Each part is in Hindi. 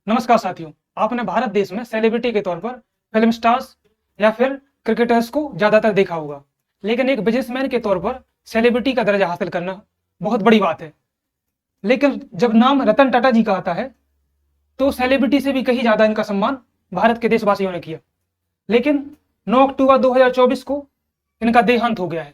नमस्कार साथियों, आपने भारत देश में सेलिब्रिटी के तौर पर फिल्म स्टार्स या फिर क्रिकेटर्स को ज्यादातर देखा होगा, लेकिन एक बिजनेसमैन के तौर पर सेलिब्रिटी का दर्जा हासिल करना बहुत बड़ी बात है। लेकिन जब नाम रतन टाटा जी का आता है तो सेलिब्रिटी से भी कहीं ज्यादा इनका सम्मान भारत के देशवासियों ने किया। लेकिन 9 अक्टूबर 2024 को इनका देहांत हो गया है,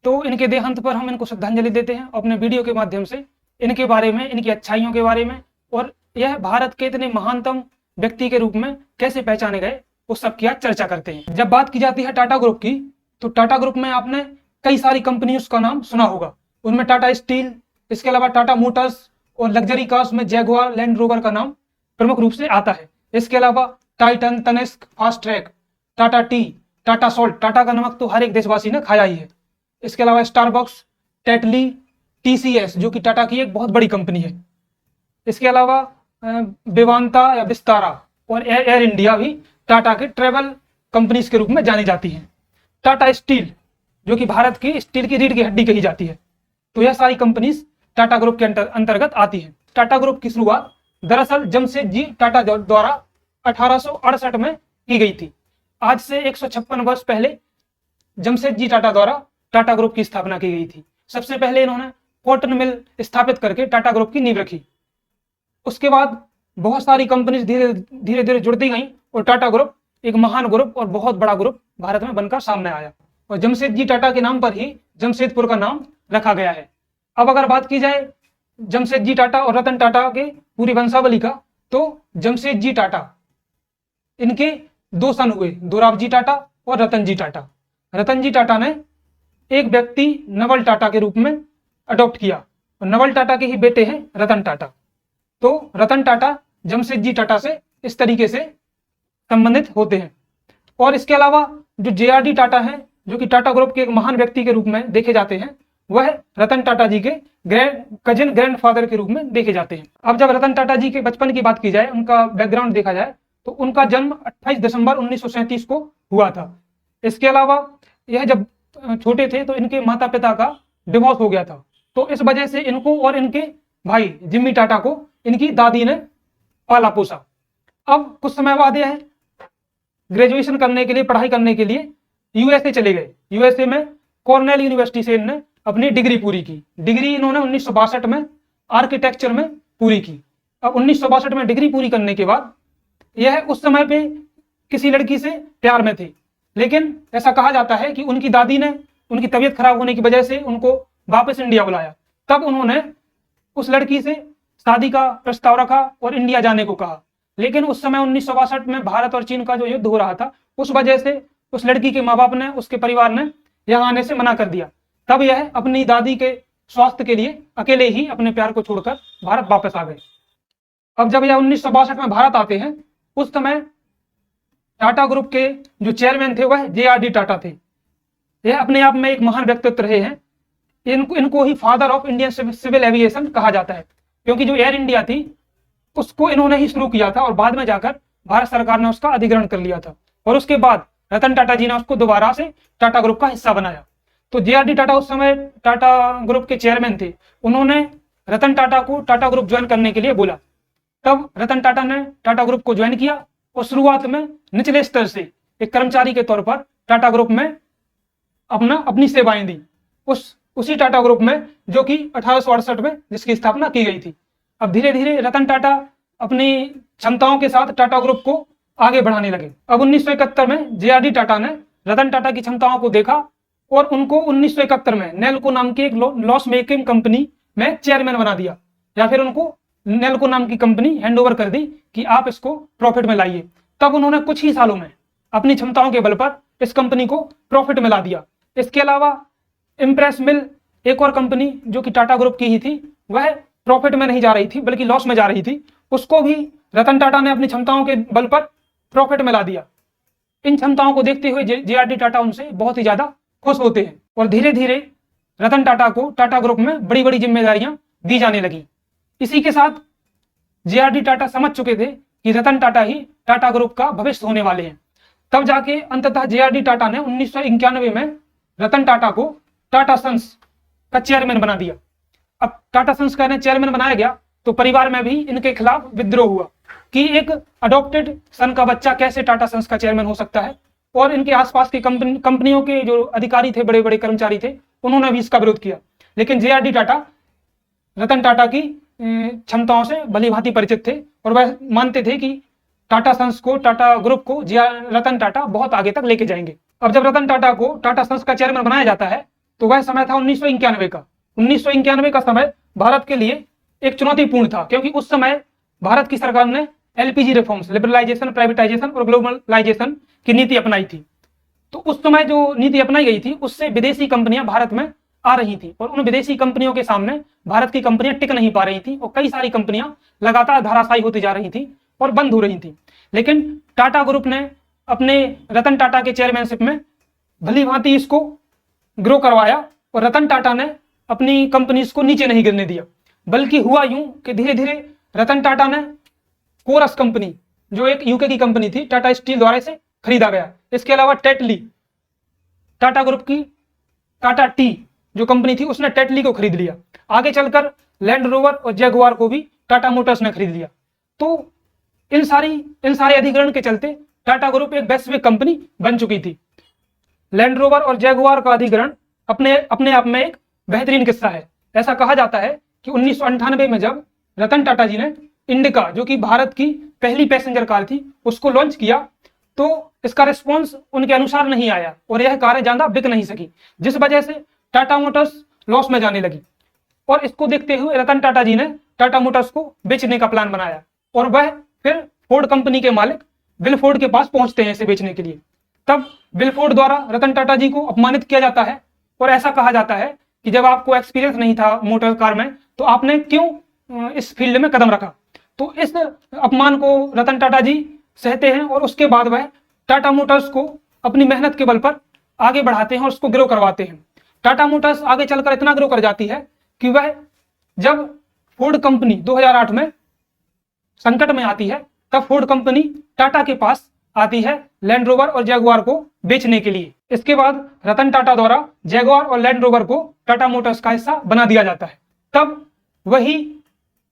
तो इनके देहांत पर हम इनको श्रद्धांजलि देते हैं अपने वीडियो के माध्यम से। इनके बारे में, इनकी अच्छाइयों के बारे में और यह भारत के इतने महानतम व्यक्ति के रूप में कैसे पहचाने गए, उस सब की आज चर्चा करते हैं। जब बात की जाती है टाटा ग्रुप की, तो टाटा ग्रुप में आपने कई सारी कंपनियों का नाम सुना होगा। उनमें टाटा स्टील, इसके अलावा टाटा मोटर्स और लग्जरी कार्स में जैगुआर लैंड रोवर का नाम प्रमुख रूप से आता है। इसके अलावा Titan, Tanishq, Fastrack, Tata tea, Tata salt, Tata का नमक तो हर एक देशवासी ने खाया ही है। इसके अलावा स्टारबक्स, टेटली, टीसीएस जो कि टाटा की एक बहुत बड़ी कंपनी है। इसके अलावा विवांता या विस्तारा और एयर इंडिया भी टाटा के ट्रेवल कंपनीज के रूप में जानी जाती हैं। टाटा स्टील जो कि भारत की स्टील की रीढ़ की हड्डी कही जाती है। तो यह सारी कंपनीज टाटा ग्रुप के अंतर्गत आती हैं। टाटा ग्रुप की शुरुआत दरअसल जमशेदजी टाटा द्वारा 1868 में की गई थी। आज से 156 वर्ष पहले जमशेदजी टाटा द्वारा टाटा ग्रुप की स्थापना की गई थी। सबसे पहले इन्होंने कॉटन मिल स्थापित करके टाटा ग्रुप की नींव रखी। उसके बाद बहुत सारी कंपनीज धीरे धीरे जुड़ती गईं और टाटा ग्रुप एक महान ग्रुप और बहुत बड़ा ग्रुप भारत में बनकर सामने आया। और जमशेदजी टाटा के नाम पर ही जमशेदपुर का नाम रखा गया है। अब अगर बात की जाए जमशेदजी टाटा और रतन टाटा के पूरी वंशावली का, तो जमशेदजी टाटा, इनके दो सन हुए, दोराबजी टाटा और रतनजी टाटा। रतनजी टाटा ने एक व्यक्ति नवल टाटा के रूप में अडॉप्ट किया और नवल टाटा के ही बेटे हैं रतन टाटा। तो रतन टाटा जमशेदजी टाटा से इस तरीके से संबंधित होते हैं। और इसके अलावा जो जेआरडी टाटा हैं, जो कि टाटा ग्रुप के एक महान व्यक्ति के रूप में देखे जाते हैं, वह रतन टाटा जी के ग्रैंडफादर के रूप में देखे जाते हैं। अब जब रतन टाटा जी के बचपन की बात की जाए, उनका बैकग्राउंड देखा जाए, तो उनका जन्म 28 दिसंबर 1937 को हुआ था। इसके अलावा यह जब छोटे थे तो इनके माता पिता का डिवोर्स हो गया था, तो इस वजह से इनको और इनके भाई जिम्मी टाटा को इनकी दादी ने पाला पोसा। अब कुछ समय बाद यह ग्रेजुएशन करने के लिए, पढ़ाई करने के लिए यूएसए चले गए। यूएसए में कॉर्नेल यूनिवर्सिटी से इन्होंने अपनी डिग्री पूरी की। डिग्री इन्होंने 1962 में आर्किटेक्चर में पूरी की। अब 1962 में डिग्री पूरी करने के बाद यह उस समय पे किसी लड़की से प्यार में थे, लेकिन ऐसा कहा जाता है कि उनकी दादी ने उनकी तबीयत खराब होने की वजह से उनको वापस इंडिया बुलाया। तब उन्होंने उस लड़की से शादी का प्रस्ताव रखा और इंडिया जाने को कहा। लेकिन उस समय 1962 में भारत और चीन का जो युद्ध हो रहा था, उस वजह से उस लड़की के माँ बाप ने, उसके परिवार ने यहाँ आने से मना कर दिया। तब यह अपनी दादी के स्वास्थ्य के लिए अकेले ही अपने प्यार को छोड़कर भारत वापस आ गए। अब जब यह 1962 में भारत आते हैं, उस समय टाटा ग्रुप के जो चेयरमैन थे वह जेआरडी टाटा थे। यह अपने आप में एक महान व्यक्तित्व रहे हैं। इनको ही father of Indian civil aviation कहा जाता है, क्योंकि जो एयर इंडिया थी उसको इन्होंने ही शुरू किया था और बाद में जाकर भारत सरकार ने उसका अधिग्रहण कर लिया था। और उसके बाद रतन टाटा जी ने उसको दोबारा से टाटा ग्रुप का हिस्सा बनाया। तो जेआरडी टाटा उस समय टाटा ग्रुप के चेयरमैन थे। उन्होंने रतन टाटा को टाटा ग्रुप ज्वाइन करने के लिए बोला। तब रतन टाटा ने टाटा ग्रुप को ज्वाइन किया और शुरुआत में निचले स्तर से एक कर्मचारी के तौर पर टाटा ग्रुप में अपनी सेवाएं दी, उसी टाटा ग्रुप में जो कि 1868 में जिसकी स्थापना की गई थी। अब धीरे धीरे रतन टाटा अपनी क्षमताओं के साथ टाटा ग्रुप को आगे बढ़ाने लगे। अब 1971 में जेआरडी टाटा ने रतन टाटा की क्षमताओं को देखा और उनको 1971 में नेल्को नाम की एक लॉस मेकिंग कंपनी में चेयरमैन बना दिया, या फिर उनको नेल्को नाम की कंपनी हैंडओवर कर दी कि आप इसको प्रॉफिट में लाइए। तब उन्होंने कुछ ही सालों में अपनी क्षमताओं के बल पर इस कंपनी को प्रॉफिट में ला दिया। इसके अलावा इम्प्रेस मिल, एक और कंपनी जो कि टाटा ग्रुप की ही थी, वह प्रॉफिट में नहीं जा रही थी बल्कि लॉस में जा रही थी, उसको भी रतन टाटा ने अपनी क्षमताओं के बल पर प्रॉफिट में ला दिया। इन क्षमताओं को देखते हुए जेआरडी टाटा उनसे बहुत ही ज्यादा खुश होते हैं और धीरे धीरे रतन टाटा को टाटा ग्रुप में बड़ी बड़ी जिम्मेदारियां दी जाने लगी। इसी के साथ जेआरडी टाटा समझ चुके थे कि रतन टाटा ही टाटा ग्रुप का भविष्य होने वाले हैं। तब जाके अंततः जेआरडी टाटा ने 1991 में रतन टाटा को टाटा सन्स का चेयरमैन बना दिया। अब टाटा सन्स का चेयरमैन बनाया गया तो परिवार में भी इनके खिलाफ विद्रोह हुआ कि एक अडॉप्टेड सन का बच्चा कैसे टाटा सन्स का चेयरमैन हो सकता है, और इनके आसपास की कंपनियों के जो अधिकारी थे, बड़े बड़े कर्मचारी थे, उन्होंने भी इसका विरोध किया। लेकिन JRD टाटा रतन टाटा की क्षमताओं से भली भांति परिचित थे और वह मानते थे कि टाटा सन्स को, टाटा ग्रुप को रतन टाटा बहुत आगे तक लेके जाएंगे। अब जब रतन टाटा को टाटा सन्स का चेयरमैन बनाया जाता है तो वह समय था 1991 का। 1991 का समय भारत के लिए एक चुनौतीपूर्ण था, क्योंकि उस समय भारत की सरकार ने LPG रिफॉर्म्स, लिबरलाइजेशन, प्राइवेटाइजेशन और ग्लोबलाइजेशन की नीति अपनाई थी। तो उस समय जो नीति अपनाई गई थी उससे विदेशी कंपनियां भारत में आ रही थी, और उन विदेशी कंपनियों के सामने भारत की कंपनियां टिक नहीं पा रही थी, और कई सारी कंपनियां लगातार धराशायी होती जा रही थी और बंद हो रही थी। लेकिन टाटा ग्रुप ने अपने रतन टाटा के चेयरमैनशिप में भली भांति इसको ग्रो करवाया, और रतन टाटा ने अपनी कंपनीज को नीचे नहीं गिरने दिया। बल्कि हुआ यूं कि धीरे धीरे रतन टाटा ने कोरस कंपनी, जो एक यूके की कंपनी थी, टाटा स्टील द्वारा इसे खरीदा गया। इसके अलावा टेटली, टाटा ग्रुप की टाटा टी जो कंपनी थी, उसने टेटली को खरीद लिया। आगे चलकर लैंड रोवर और जैगुआर को भी टाटा मोटर्स ने खरीद लिया। तो इन सारे अधिग्रहण के चलते टाटा ग्रुप एक वैश्विक कंपनी बन चुकी थी। लैंड रोवर और जैगुआर का अधिग्रहण अपने आप में एक बेहतरीन किस्सा है। ऐसा कहा जाता है कि 1998 में जब रतन टाटा जी ने इंडिका, जो कि भारत की पहली पैसेंजर कार थी, उसको लॉन्च किया, तो इसका रिस्पॉन्स उनके अनुसार नहीं आया और यह कारें ज्यादा बिक नहीं सकी, जिस वजह से टाटा मोटर्स लॉस में जाने लगी। और इसको देखते हुए रतन टाटा जी ने टाटा मोटर्स को बेचने का प्लान बनाया, और वह फिर फोर्ड कंपनी के मालिक विल फोर्ड के पास पहुंचते हैं इसे बेचने के लिए। तब विल फोर्ड द्वारा रतन टाटा जी को अपमानित किया जाता है, और ऐसा कहा जाता है कि जब आपको एक्सपीरियंस नहीं था मोटर कार में, तो आपने क्यों इस फील्ड में कदम रखा। तो इस अपमान को रतन टाटा जी सहते हैं, और उसके बाद वह टाटा मोटर्स को अपनी मेहनत के बल पर आगे बढ़ाते हैं और उसको ग्रो करवाते हैं। टाटा मोटर्स आगे चलकर इतना ग्रो कर जाती है कि वह जब फोर्ड कंपनी 2008 में संकट में आती है, तब फोर्ड कंपनी टाटा के पास आती है लैंड रोवर और जैगुआर को बेचने के लिए। इसके बाद रतन टाटा द्वारा जैगुआर और लैंड रोवर को टाटा मोटर्स का हिस्सा बना दिया जाता है। तब वही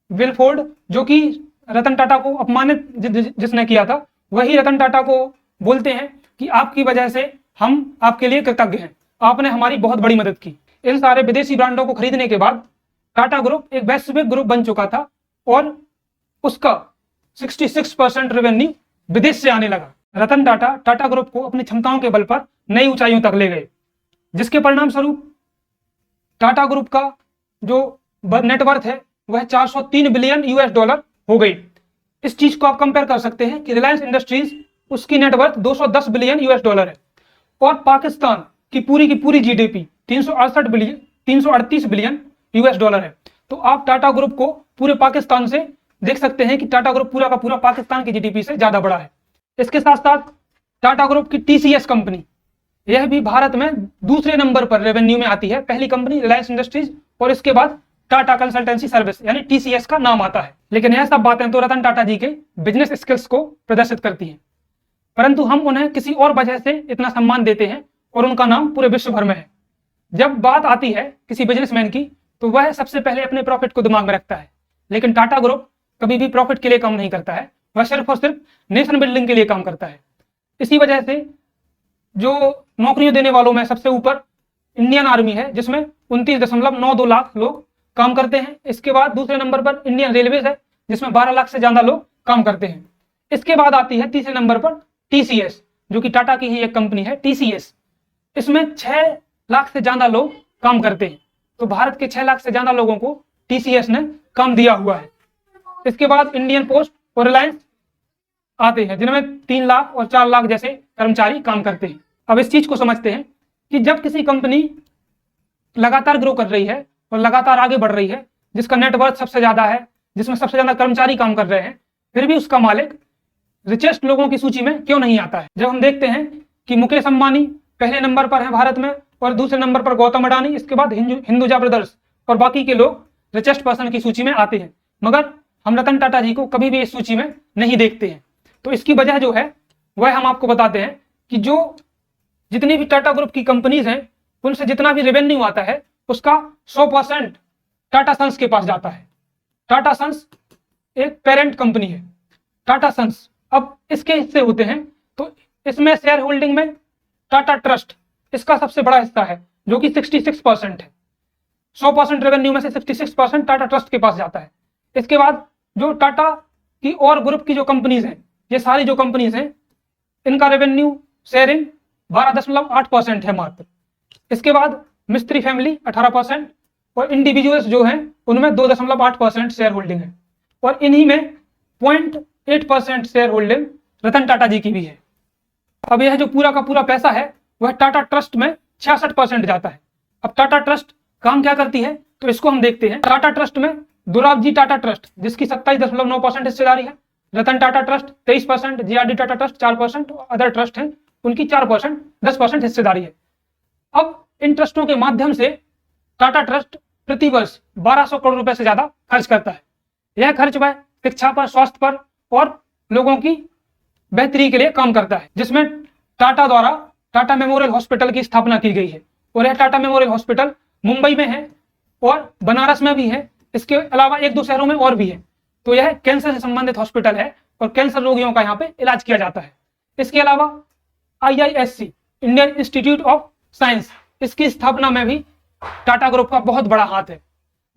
विल फोर्ड, जो कि रतन टाटा को अपमानित जिसने किया था, वही रतन टाटा को बोलते हैं कि आपकी वजह से हम आपके लिए कृतज्ञ हैं, आपने हमारी बहुत बड़ी मदद की। इन सारे विदेशी ब्रांडों को खरीदने के बाद टाटा ग्रुप एक वैश्विक ग्रुप बन चुका था, और उसका 66% रेवेन्यू विदेश से आने लगा। रतन टाटा टाटा ग्रुप को अपनी क्षमताओं के बल पर नई ऊंचाइयों तक ले गए, जिसके परिणाम स्वरूप टाटा ग्रुप का जो नेटवर्थ है वह 403 बिलियन US$ हो गई। इस चीज को आप कंपेयर कर सकते हैं कि रिलायंस इंडस्ट्रीज, उसकी नेटवर्थ 210 बिलियन US$ है, और पाकिस्तान की पूरी GDP 338 बिलियन US$ है। तो आप टाटा ग्रुप को पूरे पाकिस्तान से देख सकते हैं कि टाटा ग्रुप पूरा का पूरा पाकिस्तान की GDP से ज्यादा बड़ा है। इसके साथ साथ टाटा ग्रुप की TCS कंपनी, यह भी भारत में दूसरे नंबर पर रेवेन्यू में आती है। पहली कंपनी रिलायंस इंडस्ट्रीज, और इसके बाद टाटा कंसल्टेंसी सर्विस यानी TCS का नाम आता है। लेकिन यह सब बातें तो रतन टाटा जी के बिजनेस स्किल्स को प्रदर्शित करती हैं, परंतु हम उन्हें किसी और वजह से इतना सम्मान देते हैं और उनका नाम पूरे विश्व भर में है। जब बात आती है किसी बिजनेसमैन की, तो वह सबसे पहले अपने प्रॉफिट को दिमाग में रखता है। लेकिन टाटा ग्रुप कभी भी प्रॉफिट के लिए काम नहीं करता है, वह सिर्फ और सिर्फ नेशन बिल्डिंग के लिए काम करता है। इसी वजह से जो नौकरियां देने वालों में सबसे ऊपर इंडियन आर्मी है, जिसमें 29.92 लाख लोग काम करते हैं। इसके बाद दूसरे नंबर पर इंडियन रेलवेज है, जिसमें 12 लाख से ज्यादा लोग काम करते हैं। इसके बाद आती है तीसरे नंबर पर TCS, जो कि टाटा की ही एक कंपनी है TCS। इसमें 6 लाख से ज्यादा लोग काम करते हैं। तो भारत के 6 लाख से ज्यादा लोगों को TCS ने काम दिया हुआ है। इसके बाद इंडियन पोस्ट और रिलायंस आते हैं, जिनमें 3 लाख और 4 लाख जैसे कर्मचारी काम करते हैं। अब इस चीज को समझते हैं कि जब किसी कंपनी लगातार ग्रो कर रही है और लगातार आगे बढ़ रही है, जिसका नेटवर्थ सबसे ज्यादा है, जिसमें सबसे ज्यादा कर्मचारी काम कर रहे हैं, फिर भी उसका मालिक रिचेस्ट लोगों की सूची में क्यों नहीं आता है। जब हम देखते हैं कि मुकेश अंबानी पहले नंबर पर है भारत में, और दूसरे नंबर पर गौतम अडानी, इसके बाद हिंदुजा ब्रदर्स और बाकी के लोग रिचेस्ट पर्सन की सूची में आते हैं, मगर हम रतन टाटा जी को कभी भी इस सूची में नहीं देखते हैं। तो इसकी वजह जो है वह हम आपको बताते हैं कि जो जितनी भी टाटा ग्रुप की कंपनीज हैं, उनसे जितना भी रेवेन्यू आता है उसका 100% टाटा सन्स के पास जाता है। टाटा सन्स एक पेरेंट कंपनी है। टाटा सन्स, अब इसके हिस्से होते हैं। तो इसमें शेयर होल्डिंग में टाटा ट्रस्ट इसका सबसे बड़ा हिस्सा है जो कि 66% है। 100% रेवेन्यू में से 66% टाटा ट्रस्ट के पास जाता है। इसके बाद जो टाटा की और ग्रुप की जो कंपनीज हैं, ये सारी जो कंपनीज हैं, इनका रेवेन्यू शेयरिंग 12.8% है मात्र। इसके बाद मिस्त्री फैमिली 18% और इंडिविजुअल्स जो हैं उनमें 2.8% शेयर होल्डिंग है। और इन्हीं में 0.8% शेयर होल्डिंग रतन टाटा जी की भी है। अब यह जो पूरा का पूरा पैसा है वह टाटा ट्रस्ट में 66% जाता है। अब टाटा ट्रस्ट काम क्या करती है तो इसको हम देखते हैं। टाटा ट्रस्ट में दोराबजी टाटा ट्रस्ट जिसकी 27.9% हिस्सेदारी है, Ratan Tata trust 23%, GRD Tata trust 4%, other trust हैं उनकी 4%, 10% हिस्सेदारी है। अब इन ट्रस्टों के माध्यम से टाटा ट्रस्ट प्रति वर्ष 1200 करोड़ रुपए से ज्यादा खर्च करता है। यह खर्च वह शिक्षा पर, स्वास्थ्य पर और लोगों की बेहतरी के लिए काम करता है, जिसमें टाटा द्वारा टाटा मेमोरियल हॉस्पिटल की स्थापना की गई है। और यह टाटा मेमोरियल हॉस्पिटल मुंबई में है और बनारस में भी है। इसके अलावा 1-2 शहरों में और भी है। तो यह कैंसर से संबंधित हॉस्पिटल है और कैंसर रोगियों का यहाँ पे इलाज किया जाता है। इसके अलावा IISc, Indian institute of science, इसकी स्थापना में भी टाटा ग्रुप का बहुत बड़ा हाथ है,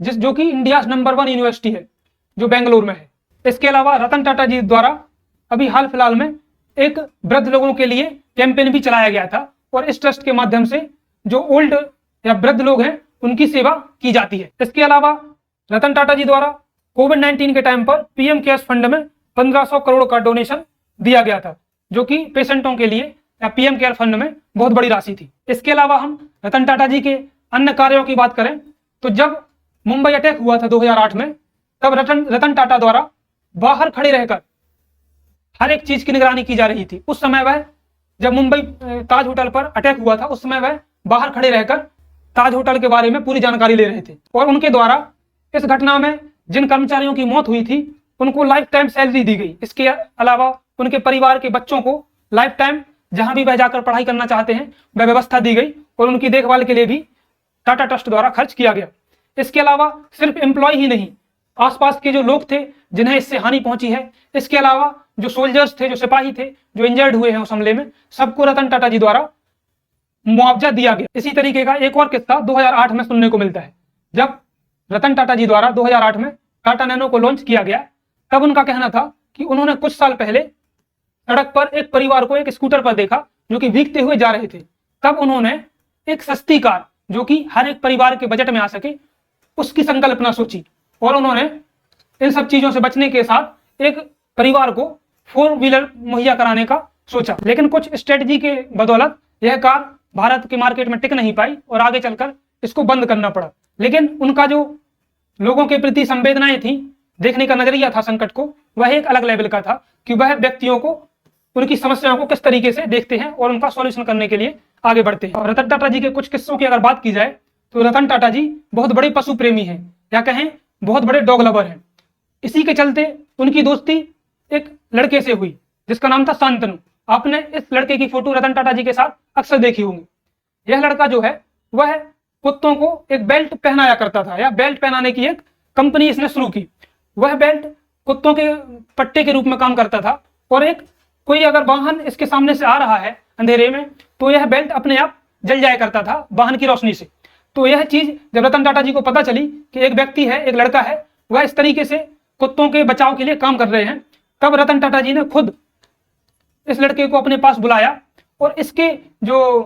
जो कि इंडिया नंबर 1 यूनिवर्सिटी है जो बेंगलुरु में है। इसके अलावा रतन टाटा जी द्वारा अभी हाल फिलहाल में एक वृद्ध लोगों के लिए कैंपेन भी चलाया गया था और इस ट्रस्ट के माध्यम से जो ओल्ड या वृद्ध लोग हैं उनकी सेवा की जाती है। इसके अलावा रतन टाटा जी द्वारा कोविड-19 के टाइम पर पीएम केयर्स फंड में 1500 करोड़ का डोनेशन दिया गया था, जो कि पेशेंटों के लिए या पीएम केयर फंड में बहुत बड़ी राशि थी। इसके अलावा हम रतन टाटा जी के अन्य कार्यों की बात करें तो जब मुंबई अटैक हुआ था 2008 में, तब रतन टाटा द्वारा बाहर खड़े रहकर हर एक चीज की निगरानी की जा रही थी। उस समय वह जब मुंबई ताज होटल पर अटैक हुआ था, उस समय वह बाहर खड़े रहकर ताज होटल के बारे में पूरी जानकारी ले रहे थे। और उनके द्वारा इस घटना में जिन कर्मचारियों की मौत हुई थी उनको लाइफ टाइम सैलरी दी गई। इसके अलावा उनके परिवार के बच्चों को लाइफ टाइम जहां भी वह जाकर पढ़ाई करना चाहते हैं वह व्यवस्था दी गई और उनकी देखभाल के लिए भी टाटा ट्रस्ट द्वारा खर्च किया गया। इसके अलावा सिर्फ एम्प्लॉय ही नहीं, आसपास के जो लोग थे जिन्हें इससे हानि पहुंची है, इसके अलावा जो सोल्जर्स थे, जो सिपाही थे, जो इंजर्ड हुए हैं उस हमले में, सबको रतन टाटा जी द्वारा मुआवजा दिया गया। इसी तरीके का एक और किस्सा 2008 में सुनने को मिलता है। जब रतन टाटा जी द्वारा 2008 में टाटा नैनो को लॉन्च किया गया, तब उनका कहना था कि उन्होंने कुछ साल पहले सड़क पर एक परिवार को एक स्कूटर पर देखा जो कि भीगते हुए जा रहे थे। तब उन्होंने एक सस्ती कार जो कि हर एक परिवार के बजट में आ सके उसकी संकल्पना सोची और उन्होंने इन सब चीजों से बचने के साथ एक परिवार को 4 व्हीलर मुहैया कराने का सोचा। लेकिन कुछ स्ट्रेटजी के बदौलत यह कार भारत के मार्केट में टिक नहीं पाई और आगे चलकर इसको बंद करना पड़ा। लेकिन उनका जो लोगों के प्रति संवेदनाएं थी, देखने का नजरिया था संकट को, वह एक अलग लेवल का था कि वह व्यक्तियों को उनकी समस्याओं को किस तरीके से देखते हैं और उनका सॉल्यूशन करने के लिए आगे बढ़ते हैं। और रतन टाटा जी के कुछ किस्सों की अगर बात की जाए तो रतन टाटा जी बहुत बड़े पशु प्रेमी हैं या कहें बहुत बड़े डॉग लवर हैं। इसी के चलते उनकी दोस्ती एक लड़के से हुई जिसका नाम था शांतनु। आपने इस लड़के की फोटो रतन टाटा जी के साथ अक्सर देखी होंगी। यह लड़का जो है वह कुत्तों को एक बेल्ट पहनाया करता था या बेल्ट पहनाने की एक कंपनी इसने शुरू की। वह बेल्ट कुत्तों के पट्टे के रूप में काम करता था और एक कोई अगर वाहन इसके सामने से आ रहा है अंधेरे में तो यह बेल्ट अपने आप जल जाया करता था वाहन की रोशनी से। तो यह चीज जब रतन टाटा जी को पता चली कि एक व्यक्ति है, एक लड़का है, वह इस तरीके से कुत्तों के बचाव के लिए काम कर रहे हैं, तब रतन टाटा जी ने खुद इस लड़के को अपने पास बुलाया और इसके जो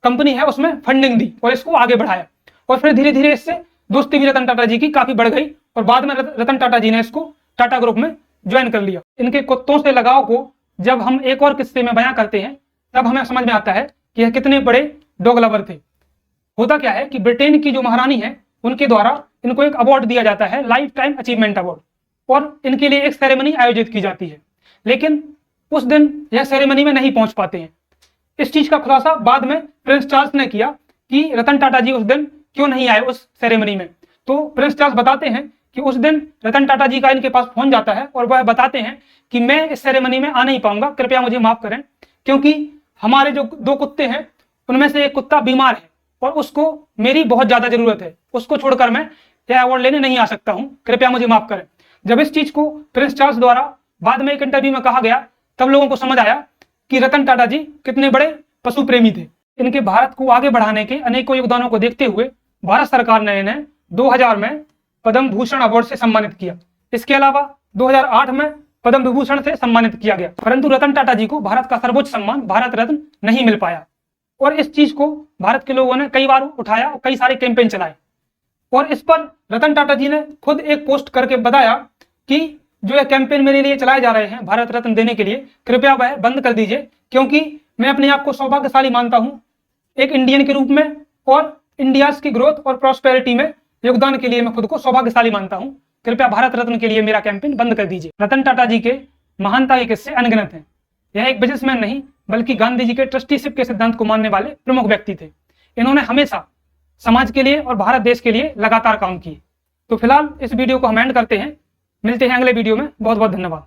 कंपनी है उसमें फंडिंग दी और इसको आगे बढ़ाया। और फिर धीरे धीरे इससे दोस्ती भी रतन टाटा जी की काफी बढ़ गई और बाद में रतन टाटा जी ने इसको टाटा ग्रुप में ज्वाइन कर लिया। इनके कुत्तों से लगाव को जब हम एक और किस्से में बयां करते हैं तब हमें समझ में आता है कि यह कितने बड़े डॉग लवर थे। होता क्या है कि ब्रिटेन की जो महारानी है उनके द्वारा इनको एक अवार्ड दिया जाता है, लाइफ टाइम अचीवमेंट अवार्ड, और इनके लिए एक सेरेमनी आयोजित की जाती है। लेकिन उस दिन यह सेरेमनी में नहीं पहुंच पाते हैं। इस चीज का खुलासा बाद में प्रिंस चार्ल्स ने किया कि रतन टाटा जी उस दिन क्यों नहीं आए उस सेरेमनी में। तो प्रिंस चार्ल्स बताते हैं कि उस दिन रतन टाटा जी का इनके पास फोन जाता है और वह बताते हैं कि मैं इस सेरेमनी में आ नहीं पाऊंगा, कृपया मुझे माफ करें, क्योंकि हमारे जो 2 कुत्ते हैं उनमें से एक कुत्ता बीमार है और उसको मेरी बहुत ज्यादा जरूरत है, उसको छोड़कर मैं यह अवार्ड लेने नहीं आ सकता हूं, कृपया मुझे माफ करें। जब इस चीज को प्रिंस चार्ल्स द्वारा बाद में एक इंटरव्यू में कहा गया, तब लोगों को समझ आया कि रतन टाटा जी कितने बड़े पशु प्रेमी थे। इनके भारत को आगे बढ़ाने के अनेकों योगदानों को देखते हुए भारत सरकार ने इन्हें 2000 में पद्म भूषण अवार्ड से सम्मानित किया। इसके अलावा 2008 में पद्म विभूषण से सम्मानित किया गया। परंतु रतन टाटा जी को भारत का सर्वोच्च सम्मान भारत रत्न नहीं मिल पाया, और इस चीज को भारत के लोगों ने कई बार उठाया और कई सारे कैंपेन चलाए। और इस पर रतन टाटा जी ने खुद एक पोस्ट करके बताया कि जो ये कैंपेन मेरे लिए चलाए जा रहे हैं भारत रत्न देने के लिए, कृपया वह बंद कर दीजिए, क्योंकि मैं अपने आप को सौभाग्यशाली मानता हूं एक इंडियन के रूप में, और इंडिया की ग्रोथ और प्रॉस्पेरिटी में योगदान के लिए मैं खुद को सौभाग्यशाली मानता हूं। कृपया भारत रत्न के लिए मेरा कैंपेन बंद कर दीजिए। रतन टाटा जी के महानता के किस्से अनगिनत हैं। यह एक बिजनेसमैन नहीं बल्कि गांधी जी के ट्रस्टीशिप के सिद्धांत को मानने वाले प्रमुख व्यक्ति थे। इन्होंने हमेशा समाज के लिए और भारत देश के लिए लगातार काम किए। तो फिलहाल इस वीडियो को हम एंड करते हैं। मिलते हैं अगले वीडियो में। बहुत बहुत धन्यवाद।